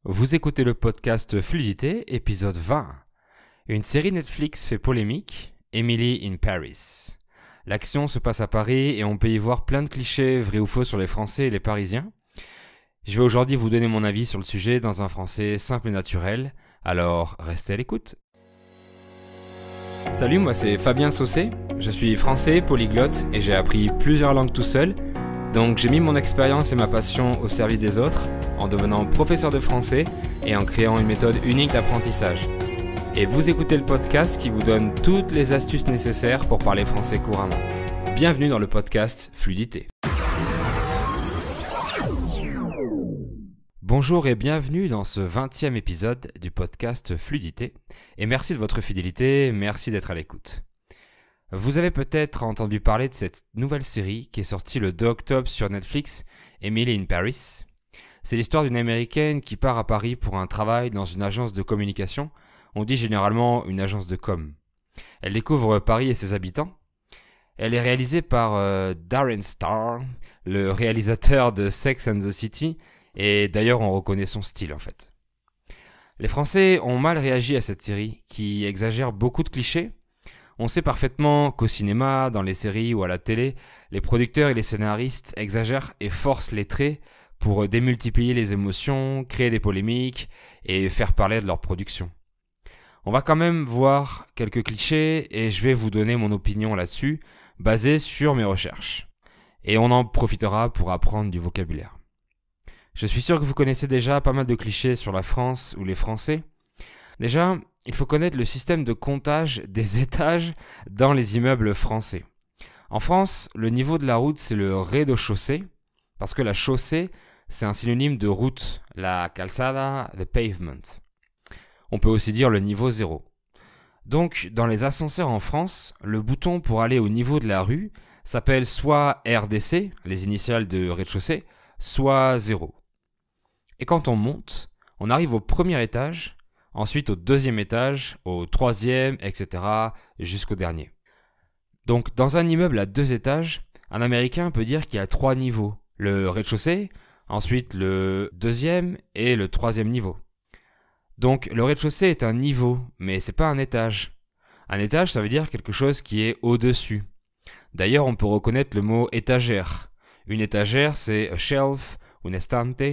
Vous écoutez le podcast Fluidité, épisode 20. Une série Netflix fait polémique, Emily in Paris. L'action se passe à Paris et on peut y voir plein de clichés vrais ou faux sur les Français et les Parisiens. Je vais aujourd'hui vous donner mon avis sur le sujet dans un français simple et naturel, alors restez à l'écoute. Salut, moi c'est Fabien Saucé, je suis français, polyglotte et j'ai appris plusieurs langues tout seul. Donc j'ai mis mon expérience et ma passion au service des autres en devenant professeur de français et en créant une méthode unique d'apprentissage. Et vous écoutez le podcast qui vous donne toutes les astuces nécessaires pour parler français couramment. Bienvenue dans le podcast Fluidité. Bonjour et bienvenue dans ce 20e épisode du podcast Fluidité. Et merci de votre fidélité, merci d'être à l'écoute. Vous avez peut-être entendu parler de cette nouvelle série qui est sortie le 2 octobre sur Netflix, Emily in Paris. C'est l'histoire d'une Américaine qui part à Paris pour un travail dans une agence de communication. On dit généralement une agence de com. Elle découvre Paris et ses habitants. Elle est réalisée par Darren Star, le réalisateur de Sex and the City, et d'ailleurs on reconnaît son style en fait. Les Français ont mal réagi à cette série qui exagère beaucoup de clichés. On sait parfaitement qu'au cinéma, dans les séries ou à la télé, les producteurs et les scénaristes exagèrent et forcent les traits pour démultiplier les émotions, créer des polémiques et faire parler de leur production. On va quand même voir quelques clichés et je vais vous donner mon opinion là-dessus, basée sur mes recherches. Et on en profitera pour apprendre du vocabulaire. Je suis sûr que vous connaissez déjà pas mal de clichés sur la France ou les Français. Déjà, il faut connaître le système de comptage des étages dans les immeubles français. En France, le niveau de la route, c'est le rez-de-chaussée, parce que la chaussée, c'est un synonyme de route, la calzada, the pavement. On peut aussi dire le niveau 0. Donc, dans les ascenseurs en France, le bouton pour aller au niveau de la rue s'appelle soit RDC, les initiales de rez-de-chaussée, soit 0. Et quand on monte, on arrive au premier étage, ensuite au deuxième étage, au troisième, etc. jusqu'au dernier. Donc dans un immeuble à 2 étages, un Américain peut dire qu'il y a 3 niveaux. Le rez-de-chaussée, ensuite le deuxième et le troisième niveau. Donc le rez-de-chaussée est un niveau, mais c'est pas un étage. Un étage, ça veut dire quelque chose qui est au-dessus. D'ailleurs, on peut reconnaître le mot étagère. Une étagère, c'est a shelf ou un estante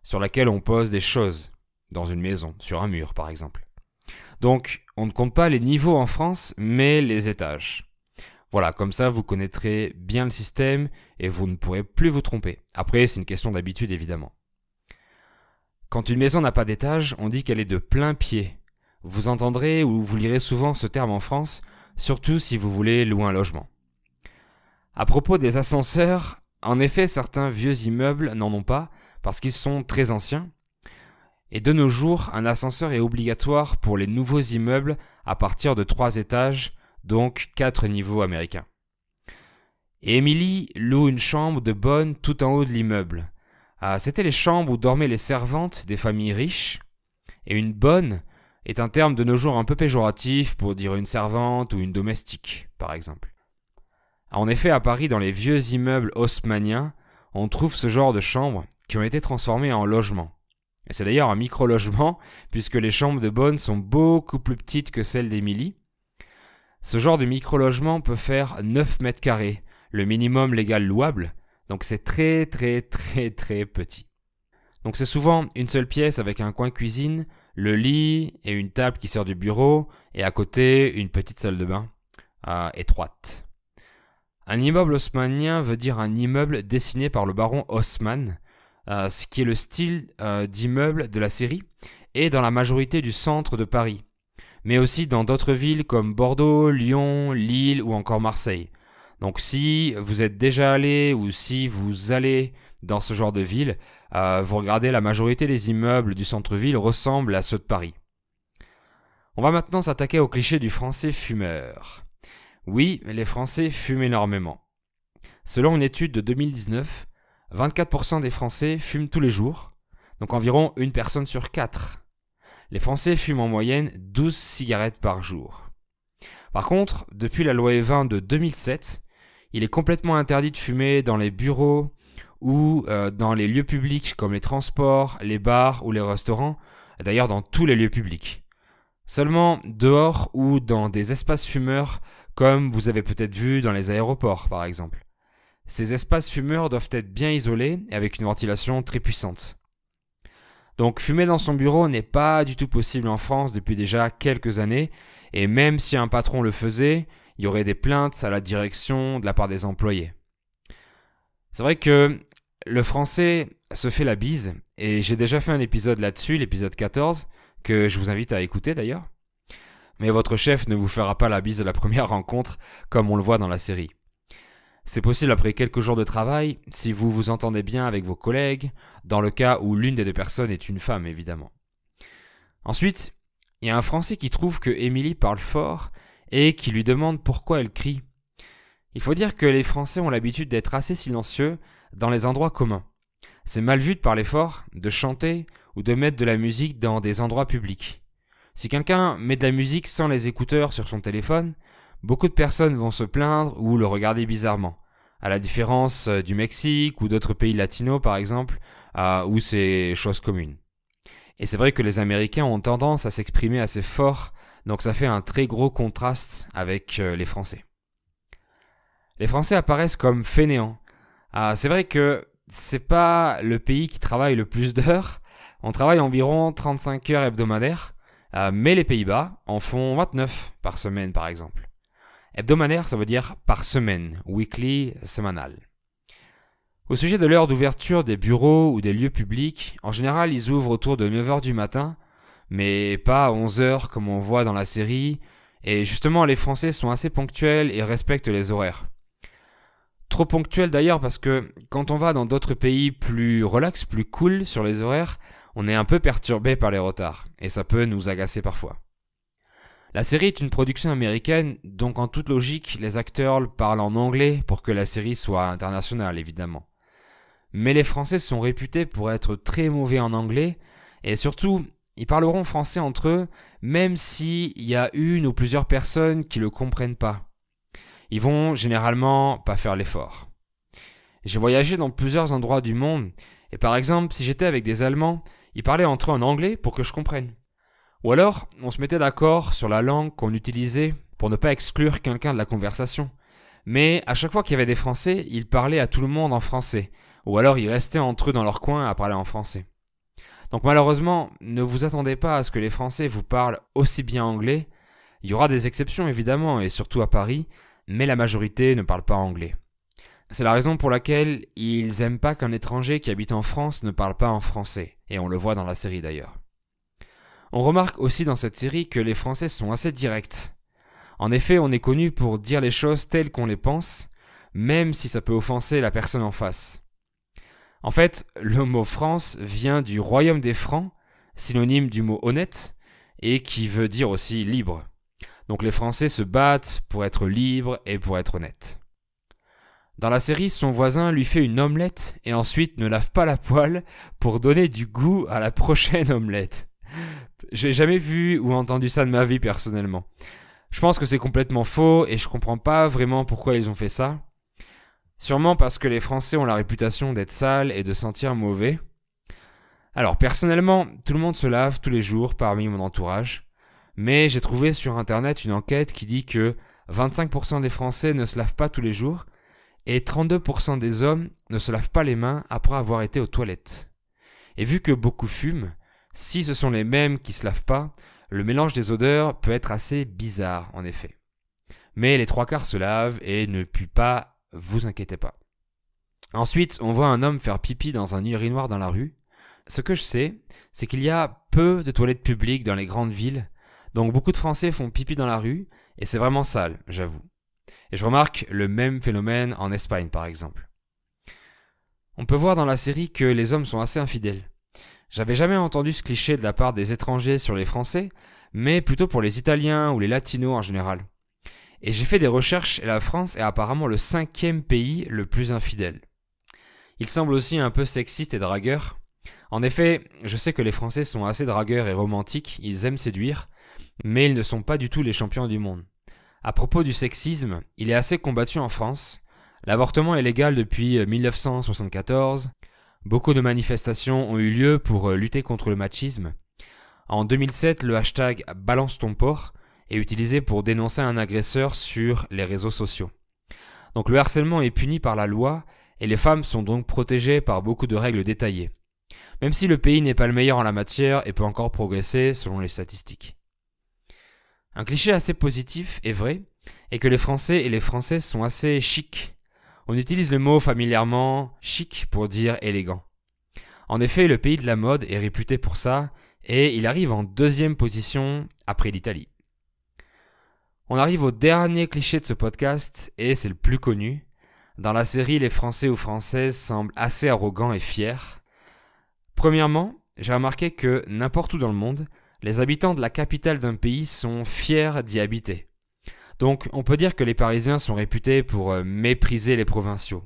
sur laquelle on pose des choses. Dans une maison, sur un mur par exemple. Donc, on ne compte pas les niveaux en France, mais les étages. Voilà, comme ça vous connaîtrez bien le système et vous ne pourrez plus vous tromper. Après, c'est une question d'habitude évidemment. Quand une maison n'a pas d'étage, on dit qu'elle est de plein pied. Vous entendrez ou vous lirez souvent ce terme en France, surtout si vous voulez louer un logement. À propos des ascenseurs, en effet, certains vieux immeubles n'en ont pas parce qu'ils sont très anciens. Et de nos jours, un ascenseur est obligatoire pour les nouveaux immeubles à partir de 3 étages, donc 4 niveaux américains. Et Emily loue une chambre de bonne tout en haut de l'immeuble. C'était les chambres où dormaient les servantes des familles riches. Et une bonne est un terme de nos jours un peu péjoratif pour dire une servante ou une domestique, par exemple. En effet, à Paris, dans les vieux immeubles haussmanniens, on trouve ce genre de chambres qui ont été transformées en logements. Et c'est d'ailleurs un micro-logement, puisque les chambres de bonne sont beaucoup plus petites que celles d'Emily. Ce genre de micro-logement peut faire 9 mètres carrés, le minimum légal louable, donc c'est très petit. Donc c'est souvent une seule pièce avec un coin cuisine, le lit et une table qui sert du bureau, et à côté une petite salle de bain étroite. Un immeuble haussmannien veut dire un immeuble dessiné par le baron Haussmann, ce qui est le style d'immeuble de la série, et dans la majorité du centre de Paris, mais aussi dans d'autres villes comme Bordeaux, Lyon, Lille ou encore Marseille. Donc si vous êtes déjà allé ou si vous allez dans ce genre de ville, vous regardez, la majorité des immeubles du centre-ville ressemblent à ceux de Paris. On va maintenant s'attaquer au cliché du français fumeur. Oui, les Français fument énormément. Selon une étude de 2019, 24% des Français fument tous les jours, donc environ une personne sur 4. Les Français fument en moyenne 12 cigarettes par jour. Par contre, depuis la loi E20 de 2007, il est complètement interdit de fumer dans les bureaux ou dans les lieux publics comme les transports, les bars ou les restaurants, d'ailleurs dans tous les lieux publics. Seulement dehors ou dans des espaces fumeurs comme vous avez peut-être vu dans les aéroports par exemple. Ces espaces fumeurs doivent être bien isolés et avec une ventilation très puissante. Donc fumer dans son bureau n'est pas du tout possible en France depuis déjà quelques années, et même si un patron le faisait, il y aurait des plaintes à la direction de la part des employés. C'est vrai que le français se fait la bise, et j'ai déjà fait un épisode là-dessus, l'épisode 14, que je vous invite à écouter d'ailleurs. Mais votre chef ne vous fera pas la bise à la première rencontre, comme on le voit dans la série. C'est possible après quelques jours de travail, si vous vous entendez bien avec vos collègues, dans le cas où l'une des deux personnes est une femme évidemment. Ensuite, il y a un Français qui trouve que Émilie parle fort et qui lui demande pourquoi elle crie. Il faut dire que les Français ont l'habitude d'être assez silencieux dans les endroits communs. C'est mal vu de parler fort, de chanter ou de mettre de la musique dans des endroits publics. Si quelqu'un met de la musique sans les écouteurs sur son téléphone, beaucoup de personnes vont se plaindre ou le regarder bizarrement, à la différence du Mexique ou d'autres pays latinos par exemple, où c'est chose commune. Et c'est vrai que les Américains ont tendance à s'exprimer assez fort, donc ça fait un très gros contraste avec les Français. Les Français apparaissent comme fainéants. C'est vrai que c'est pas le pays qui travaille le plus d'heures, on travaille environ 35 heures hebdomadaires, mais les Pays-Bas en font 29 par semaine par exemple. Hebdomadaire, ça veut dire par semaine, weekly, sémanal. Au sujet de l'heure d'ouverture des bureaux ou des lieux publics, en général, ils ouvrent autour de 9h du matin, mais pas à 11h comme on voit dans la série, et justement, les Français sont assez ponctuels et respectent les horaires. Trop ponctuels d'ailleurs parce que quand on va dans d'autres pays plus relax, plus cool sur les horaires, on est un peu perturbé par les retards, et ça peut nous agacer parfois. La série est une production américaine, donc en toute logique, les acteurs parlent en anglais pour que la série soit internationale, évidemment. Mais les Français sont réputés pour être très mauvais en anglais, et surtout, ils parleront français entre eux, même s'il y a une ou plusieurs personnes qui le comprennent pas. Ils vont généralement pas faire l'effort. J'ai voyagé dans plusieurs endroits du monde, et par exemple, si j'étais avec des Allemands, ils parlaient entre eux en anglais pour que je comprenne. Ou alors, on se mettait d'accord sur la langue qu'on utilisait pour ne pas exclure quelqu'un de la conversation. Mais à chaque fois qu'il y avait des Français, ils parlaient à tout le monde en français. Ou alors ils restaient entre eux dans leur coin à parler en français. Donc malheureusement, ne vous attendez pas à ce que les Français vous parlent aussi bien anglais. Il y aura des exceptions évidemment, et surtout à Paris, mais la majorité ne parle pas anglais. C'est la raison pour laquelle ils aiment pas qu'un étranger qui habite en France ne parle pas en français. Et on le voit dans la série d'ailleurs. On remarque aussi dans cette série que les Français sont assez directs. En effet, on est connu pour dire les choses telles qu'on les pense, même si ça peut offenser la personne en face. En fait, le mot France vient du royaume des Francs, synonyme du mot honnête, et qui veut dire aussi libre. Donc les Français se battent pour être libres et pour être honnêtes. Dans la série, son voisin lui fait une omelette et ensuite ne lave pas la poêle pour donner du goût à la prochaine omelette. J'ai jamais vu ou entendu ça de ma vie personnellement. Je pense que c'est complètement faux et je comprends pas vraiment pourquoi ils ont fait ça. Sûrement parce que les Français ont la réputation d'être sales et de sentir mauvais. Alors personnellement, tout le monde se lave tous les jours parmi mon entourage. Mais j'ai trouvé sur internet une enquête qui dit que 25% des Français ne se lavent pas tous les jours et 32% des hommes ne se lavent pas les mains après avoir été aux toilettes. Et vu que beaucoup fument, si ce sont les mêmes qui se lavent pas, le mélange des odeurs peut être assez bizarre en effet. Mais les 3/4 se lavent et ne puent pas, vous inquiétez pas. Ensuite, on voit un homme faire pipi dans un urinoir dans la rue. Ce que je sais, c'est qu'il y a peu de toilettes publiques dans les grandes villes, donc beaucoup de Français font pipi dans la rue, et c'est vraiment sale, j'avoue. Et je remarque le même phénomène en Espagne par exemple. On peut voir dans la série que les hommes sont assez infidèles. J'avais jamais entendu ce cliché de la part des étrangers sur les Français, mais plutôt pour les Italiens ou les Latinos en général. Et j'ai fait des recherches et la France est apparemment le 5e pays le plus infidèle. Il semble aussi un peu sexiste et dragueur. En effet, je sais que les Français sont assez dragueurs et romantiques, ils aiment séduire, mais ils ne sont pas du tout les champions du monde. À propos du sexisme, il est assez combattu en France. L'avortement est légal depuis 1974. Beaucoup de manifestations ont eu lieu pour lutter contre le machisme. En 2007, le hashtag Balance ton porc est utilisé pour dénoncer un agresseur sur les réseaux sociaux. Donc le harcèlement est puni par la loi et les femmes sont donc protégées par beaucoup de règles détaillées. Même si le pays n'est pas le meilleur en la matière et peut encore progresser selon les statistiques. Un cliché assez positif est vrai, est que les Français et les Françaises sont assez chics. On utilise le mot familièrement chic pour dire élégant. En effet, le pays de la mode est réputé pour ça et il arrive en 2e position après l'Italie. On arrive au dernier cliché de ce podcast et c'est le plus connu. Dans la série, les Français ou Françaises semblent assez arrogants et fiers. Premièrement, j'ai remarqué que n'importe où dans le monde, les habitants de la capitale d'un pays sont fiers d'y habiter. Donc on peut dire que les Parisiens sont réputés pour mépriser les provinciaux.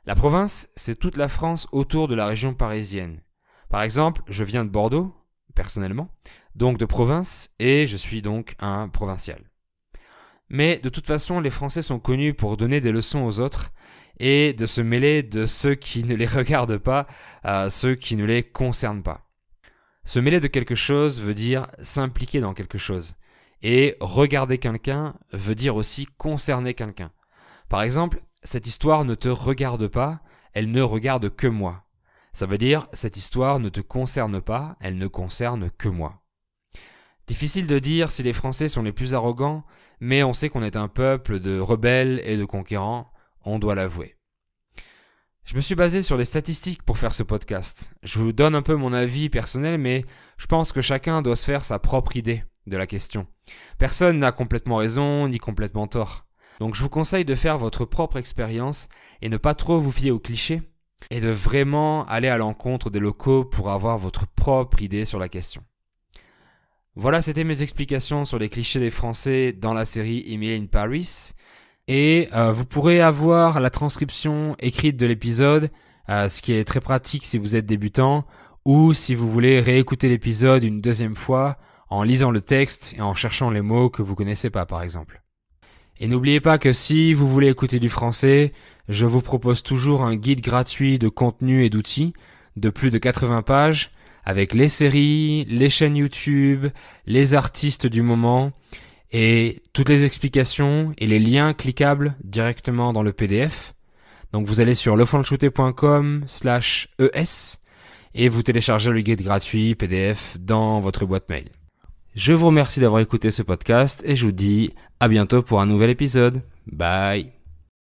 La province, c'est toute la France autour de la région parisienne. Par exemple, je viens de Bordeaux, personnellement, donc de province, et je suis donc un provincial. Mais de toute façon, les Français sont connus pour donner des leçons aux autres et de se mêler de ceux qui ne les regardent pas à ceux qui ne les concernent pas. Se mêler de quelque chose veut dire s'impliquer dans quelque chose. Et regarder quelqu'un veut dire aussi concerner quelqu'un. Par exemple, cette histoire ne te regarde pas, elle ne regarde que moi. Ça veut dire cette histoire ne te concerne pas, elle ne concerne que moi. Difficile de dire si les Français sont les plus arrogants, mais on sait qu'on est un peuple de rebelles et de conquérants, on doit l'avouer. Je me suis basé sur les statistiques pour faire ce podcast. Je vous donne un peu mon avis personnel, mais je pense que chacun doit se faire sa propre idée de la question. Personne n'a complètement raison ni complètement tort. Donc je vous conseille de faire votre propre expérience et ne pas trop vous fier aux clichés et de vraiment aller à l'encontre des locaux pour avoir votre propre idée sur la question. Voilà, c'était mes explications sur les clichés des Français dans la série Emily in Paris. Et vous pourrez avoir la transcription écrite de l'épisode, ce qui est très pratique si vous êtes débutant, ou si vous voulez réécouter l'épisode une 2e fois en lisant le texte et en cherchant les mots que vous connaissez pas, par exemple. Et n'oubliez pas que si vous voulez écouter du français, je vous propose toujours un guide gratuit de contenu et d'outils de plus de 80 pages avec les séries, les chaînes YouTube, les artistes du moment et toutes les explications et les liens cliquables directement dans le PDF. Donc vous allez sur lefanchouté.com/es et vous téléchargez le guide gratuit PDF dans votre boîte mail. Je vous remercie d'avoir écouté ce podcast et je vous dis à bientôt pour un nouvel épisode. Bye.